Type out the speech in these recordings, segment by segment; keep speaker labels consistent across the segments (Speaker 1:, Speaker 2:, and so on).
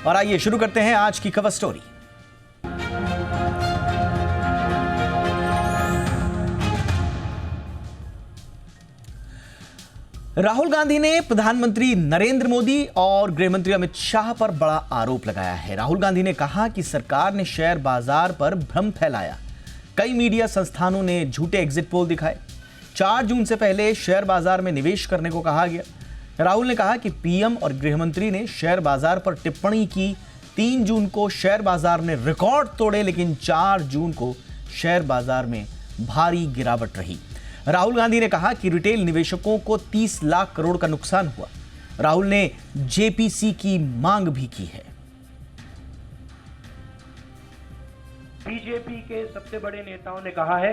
Speaker 1: और आइए शुरू करते हैं आज की कवर स्टोरी। राहुल गांधी ने प्रधानमंत्री नरेंद्र मोदी और गृहमंत्री अमित शाह पर बड़ा आरोप लगाया है। राहुल गांधी ने कहा कि सरकार ने शेयर बाजार पर भ्रम फैलाया। कई मीडिया संस्थानों ने झूठे एग्जिट पोल दिखाए। 4 जून से पहले शेयर बाजार में निवेश करने को कहा गया। राहुल ने कहा कि पीएम और गृहमंत्री ने शेयर बाजार पर टिप्पणी की। 3 जून को शेयर बाजार ने रिकॉर्ड तोड़े, लेकिन 4 जून को शेयर बाजार में भारी गिरावट रही। राहुल गांधी ने कहा कि रिटेल निवेशकों को 30 लाख करोड़ का नुकसान हुआ। राहुल ने जेपीसी की मांग भी की है।
Speaker 2: बीजेपी के सबसे बड़े नेताओं ने कहा है,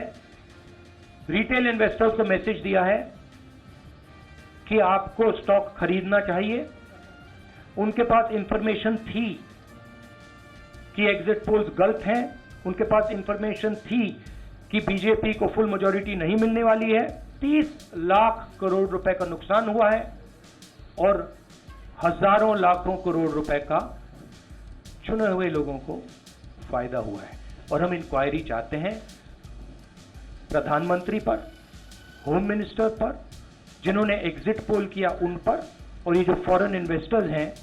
Speaker 2: रिटेल इन्वेस्टर्स को मैसेज दिया है कि आपको स्टॉक खरीदना चाहिए। उनके पास इंफॉर्मेशन थी कि एग्जिट पोल्स गलत हैं। उनके पास इंफॉर्मेशन थी कि बीजेपी को फुल मेजॉरिटी नहीं मिलने वाली है। 30 लाख करोड़ रुपए का नुकसान हुआ है और हजारों लाखों करोड़ रुपए का चुने हुए लोगों को फायदा हुआ है। और हम इंक्वायरी चाहते हैं प्रधानमंत्री पर, होम मिनिस्टर पर, जिन्होंने एग्जिट पोल किया उन पर, और ये जो फॉरेन इन्वेस्टर्स हैं।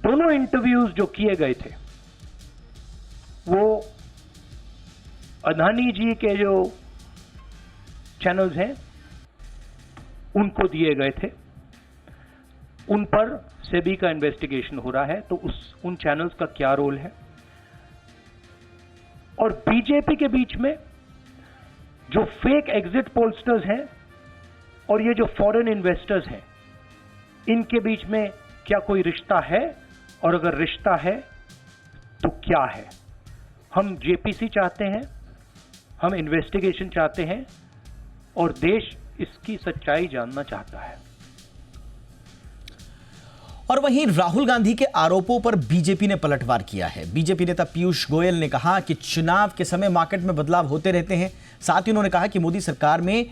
Speaker 2: दोनों इंटरव्यूज जो किए गए थे वो अदानी जी के जो चैनल्स हैं उनको दिए गए थे। उन पर सेबी का इन्वेस्टिगेशन हो रहा है, तो उन चैनल्स का क्या रोल है। और बीजेपी के बीच में जो फेक एग्जिट पोलस्टर्स हैं और ये जो फॉरेन इन्वेस्टर्स हैं, इनके बीच में क्या कोई रिश्ता है, और अगर रिश्ता है तो क्या है। हम जेपीसी चाहते हैं, हम इन्वेस्टिगेशन चाहते हैं, और देश इसकी सच्चाई जानना चाहता है।
Speaker 1: और वहीं राहुल गांधी के आरोपों पर बीजेपी ने पलटवार किया है। बीजेपी नेता पीयूष गोयल ने कहा कि चुनाव के समय मार्केट में बदलाव होते रहते हैं। साथ ही उन्होंने कहा कि मोदी सरकार में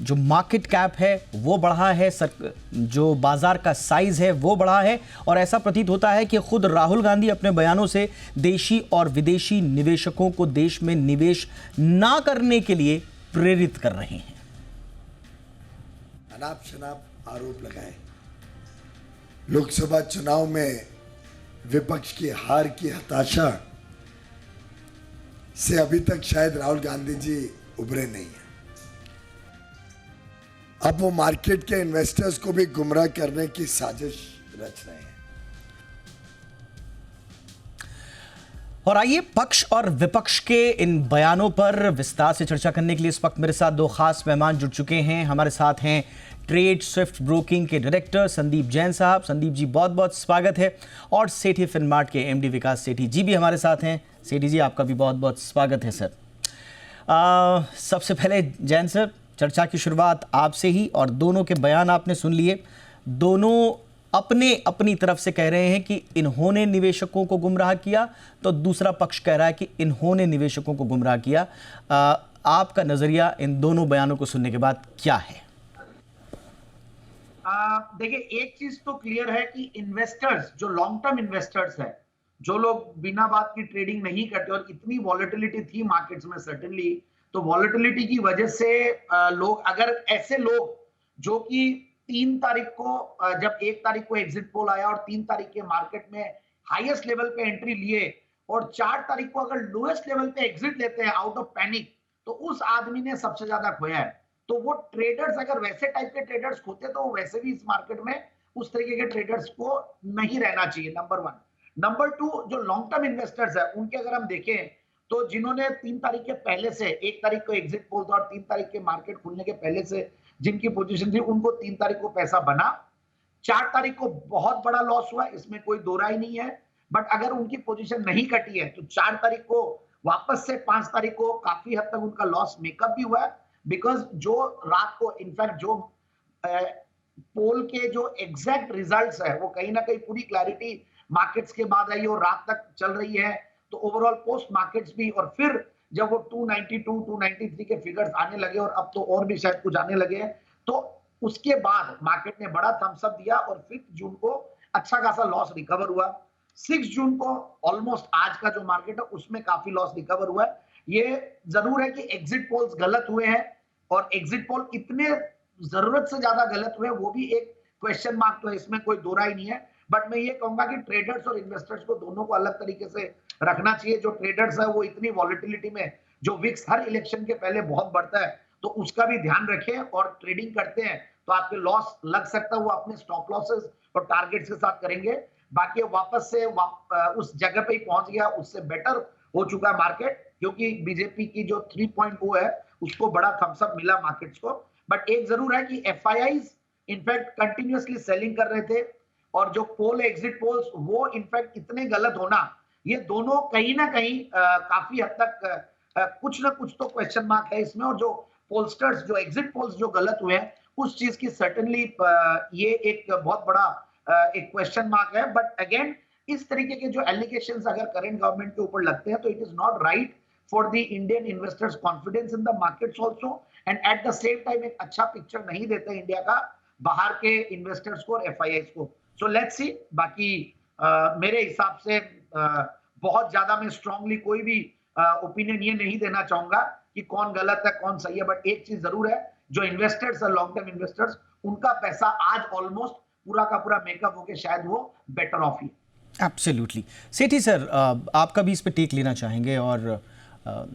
Speaker 1: जो मार्केट कैप है वो बढ़ा है, जो बाजार का साइज है वो बढ़ा है, और ऐसा प्रतीत होता है कि खुद राहुल गांधी अपने बयानों से देशी और विदेशी निवेशकों को देश में निवेश ना करने के लिए प्रेरित कर रहे हैं।
Speaker 3: अनाप शनाप आरोप लगाए। लोकसभा चुनाव में विपक्ष की हार की हताशा से अभी तक शायद राहुल गांधी जी उभरे नहीं हैं। अब वो मार्केट के इन्वेस्टर्स को भी गुमराह करने की साजिश रच रहे हैं।
Speaker 1: और आइए पक्ष और विपक्ष के इन बयानों पर विस्तार से चर्चा करने के लिए इस वक्त मेरे साथ 2 खास मेहमान जुड़ चुके हैं। हमारे साथ हैं ट्रेड स्विफ्ट ब्रोकिंग के डायरेक्टर संदीप जैन साहब। संदीप जी बहुत बहुत स्वागत है। और सेठी फिनमार्ट के एमडी विकास सेठी जी भी हमारे साथ हैं। सेठी जी आपका भी बहुत बहुत स्वागत है सर। सबसे पहले जैन सर, चर्चा की शुरुआत आपसे ही, और दोनों के बयान आपने सुन लिए। दोनों अपनी तरफ से कह रहे हैं कि इन्होंने निवेशकों को गुमराह किया, तो दूसरा पक्ष कह रहा है कि इन्होंने निवेशकों को गुमराह किया। आपका नजरिया इन दोनों बयानों को सुनने के बाद क्या है?
Speaker 4: देखिए, एक चीज तो क्लियर है कि इन्वेस्टर्स, जो लॉन्ग टर्म इन्वेस्टर्स है, जो लोग बिना बात की ट्रेडिंग नहीं करते, और इतनी वॉलेटिलिटी थी मार्केट्स में सर्टेनली, तो वॉलेटिलिटी की वजह से लोग, अगर ऐसे लोग जो कि 3 तारीख को, जब 1 तारीख को एग्जिट पोल आया और 3 तारीख के मार्केट में हाईएस्ट लेवल पे एंट्री लिए, और 4 तारीख को अगर लोएस्ट लेवल पे एग्जिट लेते हैं आउट ऑफ पैनिक, तो उस आदमी ने सबसे ज्यादा खोया है। तो वो ट्रेडर्स, अगर वैसे टाइप के ट्रेडर्स खोते तो वैसे भी इस मार्केट में उस तरीके के ट्रेडर्स को नहीं रहना चाहिए, नंबर 1। नंबर 2, जो लॉन्ग टर्म इन्वेस्टर्स है उनके अगर हम देखें तो जिन्होंने 3 तारीख के पहले से, 1 तारीख को एग्जिट पोल था और 3 तारीख के मार्केट खुलने के पहले से जिनकी पोजीशन थी, उनको 3 तारीख को पैसा बना। 4 तारीख को बहुत बड़ा लॉस हुआ, इसमें कोई दो राय नहीं है। बट अगर उनकी पोजीशन नहीं कटी है तो 4 तारीख को वापस से 5 तारीख को काफी हद तक उनका लॉस मेकअप भी हुआ है। बिकॉज जो रात को, इनफैक्ट जो पोल के जो एग्जैक्ट रिजल्ट्स है वो कहीं ना कहीं पूरी क्लैरिटी मार्केट्स के बाद आई और रात तक चल रही है। तो ओवरऑल पोस्ट मार्केट्स भी, और फिर जब वो 292, 293 के फिगर्स आने लगे और अब तो और भी शायद कुछ आने लगे हैं, तो उसके बाद मार्केट ने बड़ा थम्स अप दिया और 5 जून को अच्छा खासा लॉस रिकवर हुआ। 6 जून को ऑलमोस्ट आज का जो मार्केट है उसमें काफी लॉस रिकवर हुआ है। ये जरूर है कि एग्जिट पोल्स गलत हुए हैं और एग्जिट पोल इतने जरूरत से ज्यादा गलत हुए, वो भी एक क्वेश्चन मार्क तो है, इसमें कोई दो राय नहीं है। बट मैं ये कहूंगा कि ट्रेडर्स और इन्वेस्टर्स को दोनों को अलग तरीके से रखना चाहिए। जो ट्रेडर्स है वो इतनी वॉलेटिलिटी में, जो विक्स हर इलेक्शन के पहले बहुत बढ़ता है, तो उसका भी ध्यान रखें। और ट्रेडिंग करते हैं तो आपके लॉस लग सकता है, वो अपने स्टॉप लॉसेस और टारगेट्स के साथ करेंगे। बाकी वापस से उस जगह पे ही पहुंच गया, उससे बेटर हो चुका है मार्केट, क्योंकि बीजेपी की जो 3.0 है उसको बड़ा थम्स अप मिला मार्केट्स को। बट एक जरूर है कि एफआईआईज इनफैक्ट कंटिन्यूअसली सेलिंग कर रहे थे, और जो पोल एग्जिट पोल्स वो इनफैक्ट इतने गलत होना, ये दोनों कहीं ना कहीं काफी हद तक कुछ ना कुछ तो क्वेश्चन मार्क है इसमें। और जो पोलस्टर्स, जो एग्जिट पोल्स जो गलत हुए हैं, उस चीज की सर्टेनली ये एक बहुत बड़ा एक क्वेश्चन मार्क है। बट अगेन, इस तरीके के जो एलिगेशंस अगर करंट गवर्नमेंट के ऊपर लगते हैं तो it is not right for the Indian investors confidence in the markets also, and at the same time एक अच्छा पिक्चर नहीं देता इंडिया का बाहर के इन्वेस्टर्स को और एफआईआईज को। So let's see. बाकी मेरे हिसाब से बहुत ज्यादा मैं स्ट्रांगली कोई भी ओपिनियन ये नहीं देना चाहूंगा कि कौन गलत है कौन सही है। बट एक चीज जरूर है, जो इन्वेस्टर्स है लॉन्ग टर्म इन्वेस्टर्स, उनका पैसा आज ऑलमोस्ट पूरा का पूरा मेकअप होके शायद वो better of he.
Speaker 1: Absolutely. Sethi sir, आपका भी इस पे टेक लेना चाहेंगे। और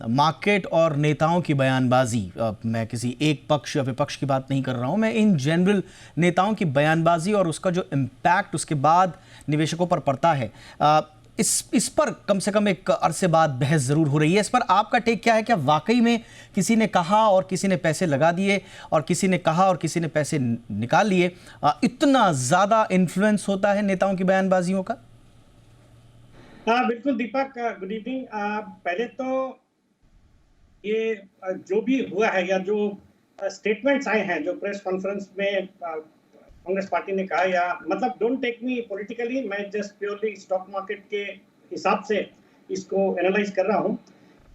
Speaker 1: मार्केट और नेताओं की बयानबाजी, मैं किसी एक पक्ष या विपक्ष की बात नहीं कर रहा हूं, मैं इन जनरल नेताओं की बयानबाजी और उसका जो इम्पैक्ट उसके बाद निवेशकों पर पड़ता है, इस पर कम से कम एक अरसे बाद बहस ज़रूर हो रही है। इस पर आपका टेक क्या है? क्या वाकई में किसी ने कहा और किसी ने पैसे लगा दिए, और किसी ने कहा और किसी ने पैसे निकाल लिए, इतना ज़्यादा इन्फ्लुएंस होता है नेताओं की बयानबाजियों का?
Speaker 5: हाँ बिल्कुल दीपक, गुड इवनिंग। पहले तो ये जो भी हुआ है या जो स्टेटमेंट्स आए हैं, जो प्रेस कॉन्फ्रेंस में कांग्रेस पार्टी ने कहा, या मतलब डोंट टेक मी पॉलिटिकली, मैं जस्ट प्योरली स्टॉक मार्केट के हिसाब से इसको एनालाइज कर रहा हूँ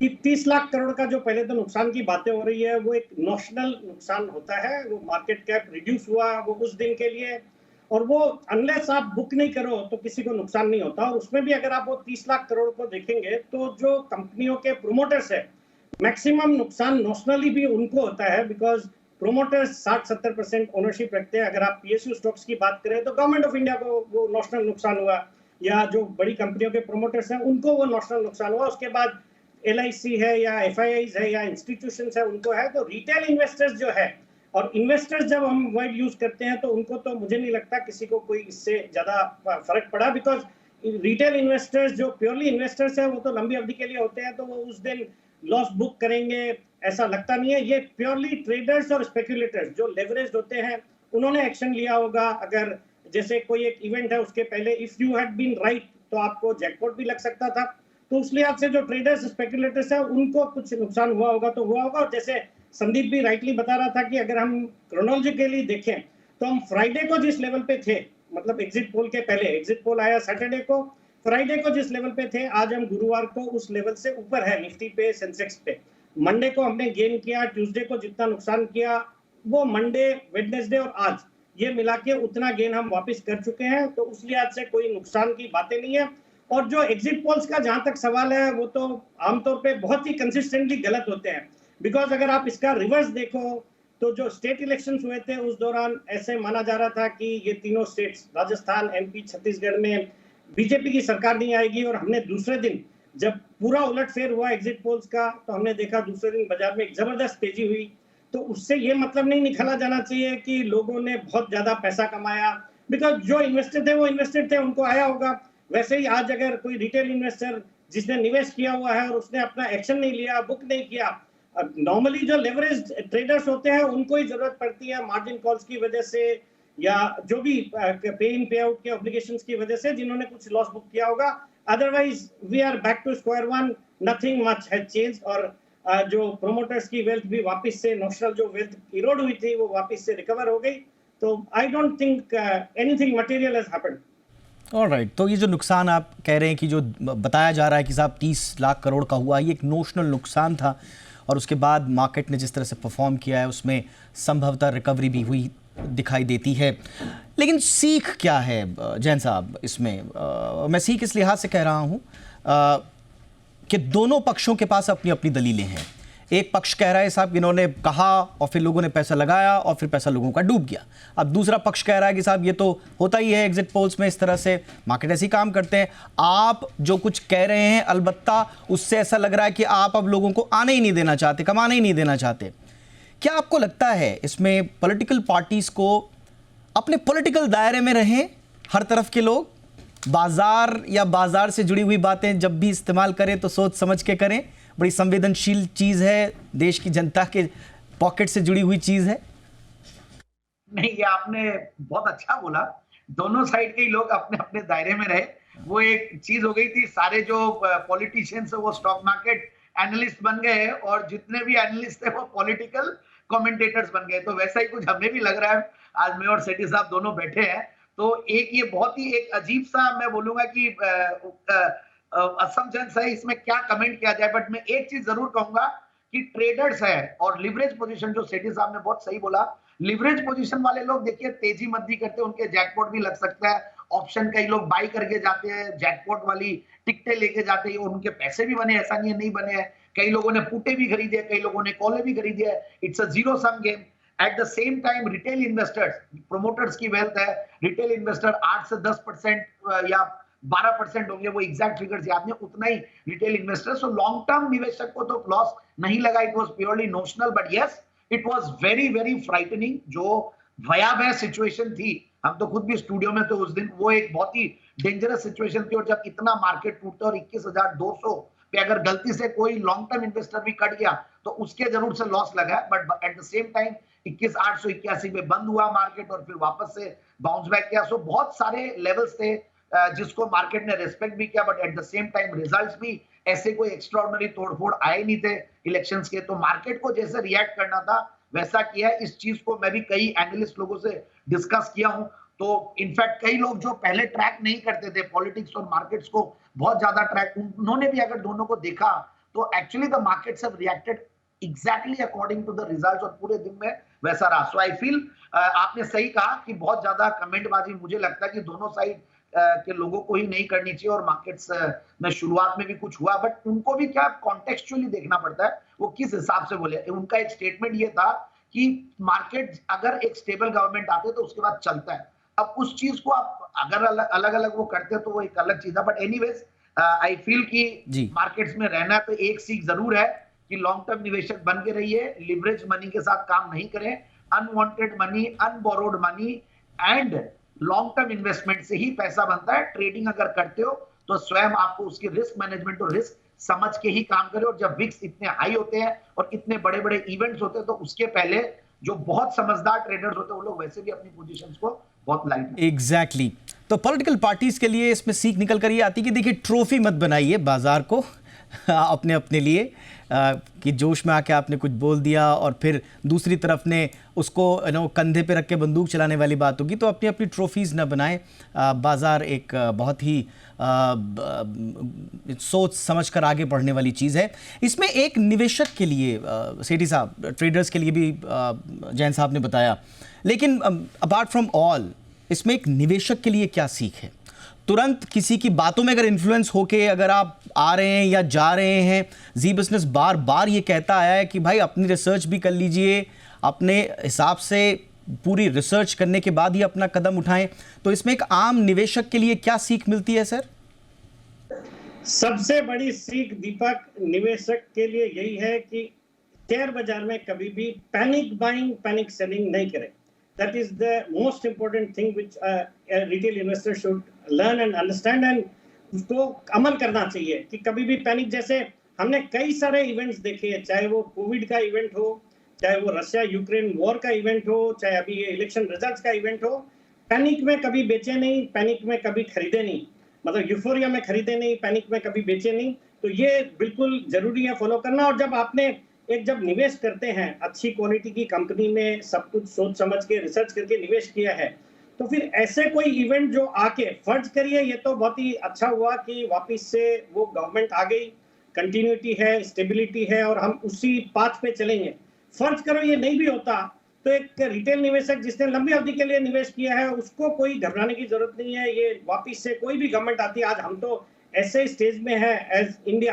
Speaker 5: कि 30 लाख करोड़ का जो पहले तो नुकसान की बातें हो रही है वो एक नॉशनल नुकसान होता है। वो मार्केट कैप रिड्यूस हुआ वो उस दिन के लिए, और वो अनलेस आप बुक नहीं करो तो किसी को नुकसान नहीं होता। और उसमें भी अगर आप वो 30 लाख करोड़ को देखेंगे तो जो कंपनियों के प्रोमोटर्स है, मैक्सिमम नुकसान नॉशनली भी उनको होता है, बिकॉज प्रोमोटर्स 60-70% ओनरशिप रखते हैं। अगर आप पीएसयू स्टॉक्स की बात करें तो गवर्नमेंट ऑफ इंडिया को वो नॉशनल नुकसान हुआ, या जो बड़ी कंपनियों के प्रोमोटर्स हैं उनको वो नॉशनल नुकसान हुआ। उसके बाद एलआईसी है या एफआईआईज है या इंस्टीट्यूशंस है उनको है। तो रिटेल इन्वेस्टर्स जो है, और इन्वेस्टर्स जब हम वर्ड यूज करते हैं तो उनको तो मुझे नहीं लगता किसी को कोई इससे ज्यादा फर्क पड़ा, बिकॉज रिटेल इन्वेस्टर्स जो प्योरली इन्वेस्टर्स है वो तो लंबी अवधि के लिए होते हैं, तो वो उस दिन लॉस बुक करेंगे ऐसा लगता नहीं है। ये प्योरली ट्रेडर्स और स्पेक्युलेटर्स जो लेवरेज्ड होते हैं उन्होंने एक्शन लिया होगा। अगर जैसे कोई एक इवेंट है उसके पहले if you had been right तो आपको जैकपॉट भी लग सकता था, तो उस लिहाज से जो ट्रेडर्स स्पेक्युलेटर्स है उनको कुछ नुकसान हुआ होगा तो हुआ होगा। और जैसे संदीप भी राइटली बता रहा था कि अगर हम क्रोनोलॉजिकली देखें तो हम फ्राइडे को जिस लेवल पे थे, मतलब एग्जिट पोल के पहले, एग्जिट पोल आया सैटरडे को, फ्राइडे को जिस लेवल पे थे आज हम गुरुवार को उस लेवल से ऊपर है निफ्टी पे, सेंसेक्स पे। मंडे को हमने गेन किया, ट्यूसडे को जितना नुकसान किया वो मंडे, वेडनेसडे और आज ये मिला के उतना गेन हम वापस कर चुके हैं। तो उस लिहाज से कोई नुकसान की बातें नहीं है। और जो एग्जिट पोल्स का जहां तक सवाल है वो तो आमतौर पे बहुत ही कंसिस्टेंटली गलत होते हैं, बिकॉज अगर आप इसका रिवर्स देखो तो जो स्टेट इलेक्शंस हुए थे उस दौरान ऐसे माना जा रहा था कि ये तीनों स्टेट्स राजस्थान, एमपी, छत्तीसगढ़ में बीजेपी की सरकार नहीं आएगी। और हमने दूसरे दिन जब पूरा उलटफेर हुआ एग्जिट पोल्स का तो हमने देखा दूसरे दिन बाजार में एक जबरदस्त तेजी हुई। तो उससे ये मतलब नहीं निकाला जाना चाहिए कि लोगों ने बहुत ज्यादा पैसा कमाया, बिकॉज जो इन्वेस्टर थे वो इन्वेस्टेड थे, उनको आया होगा। वैसे ही आज अगर कोई रिटेल इन्वेस्टर जिसने निवेश किया हुआ है और उसने अपना एक्शन नहीं लिया, बुक नहीं किया, नॉर्मली जो लेवरेज ट्रेडर्स होते हैं उनको ही जरूरत पड़ती है मार्जिन कॉल्स की वजह से या जो भी पे इन पे आउट के ऑब्लिगेशंस की वजह से जिन्होंने कुछ लॉस बुक किया होगा। Otherwise we are back to square one, nothing much has change. और जो प्रोमोटर्स की वेल्थ भी वापस से, नॉशनल जो वेल्थ इरोड हुई थी वो वापस से रिकवर हो गई। तो I don't think anything material has happened.
Speaker 1: Alright, तो ये जो नुकसान आप कह रहे हैं कि जो बताया जा रहा है कि साहब 30 लाख करोड़ का हुआ, ये एक नोशनल नुकसान था और उसके बाद मार्केट ने जिस तरह से परफॉर्म किया है उसमें संभवतः रिकवरी भी हुई दिखाई देती है। लेकिन सीख क्या है जैन साहब इसमें? मैं सीख इस लिहाज से कह रहा हूँ कि दोनों पक्षों के पास अपनी अपनी दलीलें हैं। एक पक्ष कह रहा है साहब इन्होंने कहा और फिर लोगों ने पैसा लगाया और फिर पैसा लोगों का डूब गया। अब दूसरा पक्ष कह रहा है कि साहब ये तो होता ही है एग्जिट पोल्स में, इस तरह से मार्केट ऐसे ही काम करते हैं। आप जो कुछ कह रहे हैं अलबत्ता उससे ऐसा लग रहा है कि आप अब लोगों को आने ही नहीं देना चाहते, कमाने ही नहीं देना चाहते। क्या आपको लगता है इसमें पॉलिटिकल पार्टीज को अपने पॉलिटिकल दायरे में रहें, हर तरफ के लोग बाजार या बाजार से जुड़ी हुई बातें जब भी इस्तेमाल करें तो सोच समझ के करें? बड़ी संवेदनशील चीज है, देश की जनता के पॉकेट से जुड़ी हुई चीज है।
Speaker 4: नहीं, ये आपने बहुत अच्छा बोला, दोनों साइड के ही लोग अपने अपने दायरे में रहे। वो एक चीज हो गई थी, सारे जो पॉलिटिशियंस है वो स्टॉक मार्केट एनालिस्ट बन गए और जितने भी एनालिस्ट थे वो पॉलिटिकल कमेंटेटर्स बन गए। तो वैसा ही कुछ हमें भी लग रहा है। आज मैं और सेठी साहब दोनों बैठे हैं तो एक ये बहुत ही एक अजीब सा, मैं बोलूंगा कि असमझ है इसमें क्या कमेंट किया जाए। बट मैं एक चीज जरूर कहूंगा कि ट्रेडर्स है और लिवरेज पोजीशन, जो सेठी साहब ने बहुत सही बोला, लिवरेज पोजीशन वाले लोग देखिए तेजी मंदी करते हैं, उनके जैकपॉट भी लग सकता है। ऑप्शन कई लोग बाई करके जाते हैं, जैकपॉट वाली टिकटें लेके जाते हैं, उनके पैसे भी बने, ऐसा नहीं है नहीं बने हैं। कई लोगों ने पुटे भी खरीदे, कई लोगों ने कॉले भी खरीदे है। It's a zero sum game. At the same time retail investors, promoters की वेल्थ है, रिटेल इन्वेस्टर 8 से 10% या 12% होंगे, वो एग्जैक्ट फिगर्स याद नहीं, उतना ही retail investors. So long term निवेशक को तो लॉस नहीं लगा, it was purely notional, but yes it was very very frightening. जो भयावह सिचुएशन थी, हम तो खुद भी स्टूडियो में थे उस दिन, वो एक बहुत ही डेंजरस सिचुएशन थी। और जब इतना मार्केट टूटता और 21,200 पे अगर गलती से कोई लॉन्ग टर्म इन्वेस्टर भी कट गया तो उसके जरूर से लॉस लगा। But at the same time 21,881 पे बंद हुआ मार्केट और फिर वापस से बाउंस बैक किया। सो बहुत सारे लेवल्स थे जिसको मार्केट ने रेस्पेक्ट भी किया, but at the same time results भी ऐसे कोई एक्स्ट्राऑर्डिनरी तोड़फोड़ आए नहीं थे इलेक्शंस के। तो मार्केट को जैसे रिएक्ट करना था वैसा किया है। इस चीज को मैं भी कई एनालिस्ट लोगों से डिस्कस किया हूं। तो इनफैक्ट कई लोग जो पहले ट्रैक नहीं करते थे पॉलिटिक्स और मार्केट्स को बहुत ज्यादा ट्रैक, उन्होंने भी अगर दोनों को देखा तो actually the markets have reacted exactly according to the results और पूरे दिन में वैसा रहा। सो आई फील आपने सही कहा कि बहुत ज्यादा कमेंटबाजी मुझे लगता है कि दोनों साइड के लोगों को ही नहीं करनी चाहिए। और मार्केट्स में शुरुआत में भी कुछ हुआ, बट उनको भी क्या कॉन्टेक्चुअली देखना पड़ता है, वो किस हिसाब से बोले। उनका एक स्टेटमेंट ये था कि मार्केट अगर एक स्टेबल गवर्नमेंट आते है तो उसके बाद चलता है। अब उस चीज को आप अगर अलग अलग वो करते हैं तो वो एक अलग चीज है। बट एनीवेज आई फील कि मार्केट्स में रहना तो एक सीख जरूर है कि लॉन्ग टर्म निवेशक बन के रहिए, लिवरेज मनी के साथ काम नहीं करें, unwanted money, unborrowed money and long term investment से ही पैसा बनता है। ट्रेडिंग अगर करते हो तो स्वयं आपको उसकी रिस्क मैनेजमेंट और रिस्क समझ के ही काम करें। और जब विक्स इतने हाई होते हैं और इतने बड़े बड़े इवेंट्स होते हैं तो उसके पहले जो बहुत समझदार ट्रेडर्स होते हैं वो लोग वैसे भी अपनी पोजीशंस को बहुत लाइट।
Speaker 1: एग्जैक्टली। तो पॉलिटिकल पार्टीज के लिए इसमें सीख निकल कर ये आती कि देखिए ट्रॉफी मत बनाइए बाजार को अपने अपने लिए कि जोश में आके आपने कुछ बोल दिया और फिर दूसरी तरफ ने उसको कंधे पे रख के बंदूक चलाने वाली बात होगी। तो अपनी अपनी ट्रॉफीज़ न बनाएं। बाजार एक बहुत ही सोच समझ कर आगे बढ़ने वाली चीज़ है। इसमें एक निवेशक के लिए सेठी साहब, ट्रेडर्स के लिए भी जैन साहब ने बताया, लेकिन अपार्ट फ्रॉम ऑल इसमें एक निवेशक के लिए क्या सीख है? तुरंत किसी की बातों में अगर इन्फ्लुएंस होके अगर आप आ रहे हैं या जा रहे हैं, जी बिजनेस बार बार ये कहता आया है कि भाई अपनी रिसर्च भी कर लीजिए, अपने हिसाब से पूरी रिसर्च करने के बाद ही अपना कदम उठाएं। तो इसमें एक आम निवेशक के लिए क्या सीख मिलती है सर?
Speaker 5: सबसे बड़ी सीख दीपक निवेशक के लिए यही है कि शेयर बाजार में कभी भी पैनिक बाइंग, पैनिक सेलिंग नहीं करें। That is the most important thing which a retail investor should learn and understand and उसको अमल करना चाहिए कि कभी भी पैनिक, जैसे हमने कई सारे इवेंट्स देखे हैं, चाहे वो कोविड का इवेंट हो, चाहे वो रशिया यूक्रेन वॉर का इवेंट हो, चाहे अभी ये इलेक्शन रिजल्ट्स का इवेंट हो, पैनिक में कभी बेचे नहीं, पैनिक में कभी खरीदे नहीं, मतलब यूफोरिया में खरीदे नहीं, पैनिक में कभी बेचे नहीं। तो ये बिल्कुल जरूरी है फॉलो करना। और जब आपने जब निवेश करते हैं अच्छी क्वालिटी की कंपनी में, सब कुछ सोच समझ के रिसर्च करके निवेश किया है, तो फिर ऐसे कोई इवेंट जो आके, फर्ज करिए ये तो बहुत ही अच्छा हुआ कि वापस से वो गवर्नमेंट आ गई, कंटिन्यूटी है, स्टेबिलिटी है और हम उसी पाथ पे चलेंगे। फर्ज करो ये नहीं भी होता तो एक रिटेल निवेशक जिसने लंबी अवधि के लिए निवेश किया है उसको कोई घबराने की जरूरत नहीं है। ये वापिस से कोई भी गवर्नमेंट आती है, आज हम तो ऐसे स्टेज में है एज इंडिया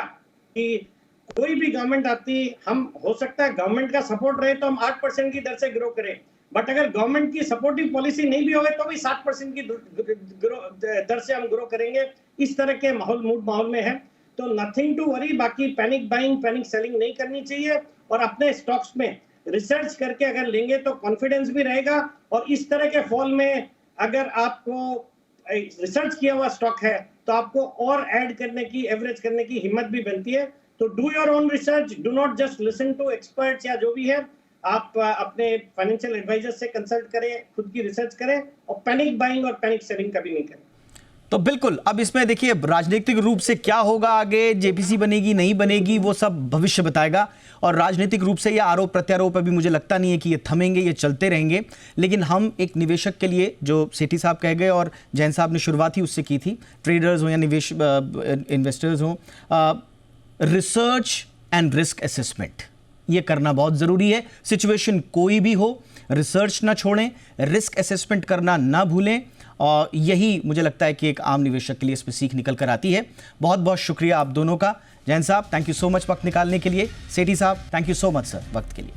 Speaker 5: कि कोई भी गवर्नमेंट आती, हम हो सकता है गवर्नमेंट का सपोर्ट रहे तो हम 8% की दर से ग्रो करें, बट अगर गवर्नमेंट की सपोर्टिव पॉलिसी नहीं भी होगी तो भी 7% की दर से हम ग्रो करेंगे। इस तरह के माहौल में है, तो नथिंग टू वरी। बाकी पैनिक बाइंग, पैनिक सेलिंग नहीं करनी चाहिए और अपने स्टॉक्स में रिसर्च करके अगर लेंगे तो कॉन्फिडेंस भी रहेगा। और इस तरह के फॉल में अगर आपको रिसर्च किया हुआ स्टॉक है तो आपको और ऐड करने की, एवरेज करने की हिम्मत भी बनती है। तो do your own research, do not just listen to experts या जो भी है। आप अपने फाइनेंशियल एडवाइजर से कंसल्ट करें, खुद की रिसर्च करें और पैनिक बाइंग और पैनिक सेलिंग कभी नहीं करें।
Speaker 1: तो बिल्कुल, अब इसमें देखिए राजनीतिक रूप से क्या होगा आगे, जेपीसी बनेगी नहीं बनेगी वो सब भविष्य बताएगा। और राजनीतिक रूप से ये आरोप प्रत्यारोप अभी मुझे लगता नहीं है कि ये थमेंगे, ये चलते रहेंगे। लेकिन हम एक निवेशक के लिए, जो सेठी साहब कह गए और जैन साहब ने शुरुआत ही उससे की थी, ट्रेडर्स हो या इन्वेस्टर्स हो, रिसर्च एंड रिस्क असेसमेंट ये करना बहुत ज़रूरी है। सिचुएशन कोई भी हो, रिसर्च ना छोड़ें, रिस्क असेसमेंट करना ना भूलें। और यही मुझे लगता है कि एक आम निवेशक के लिए इसमें सीख निकल कर आती है। बहुत बहुत शुक्रिया आप दोनों का। जैन साहब थैंक यू सो मच वक्त निकालने के लिए। सेठी साहब thank you so much sir वक्त के लिए।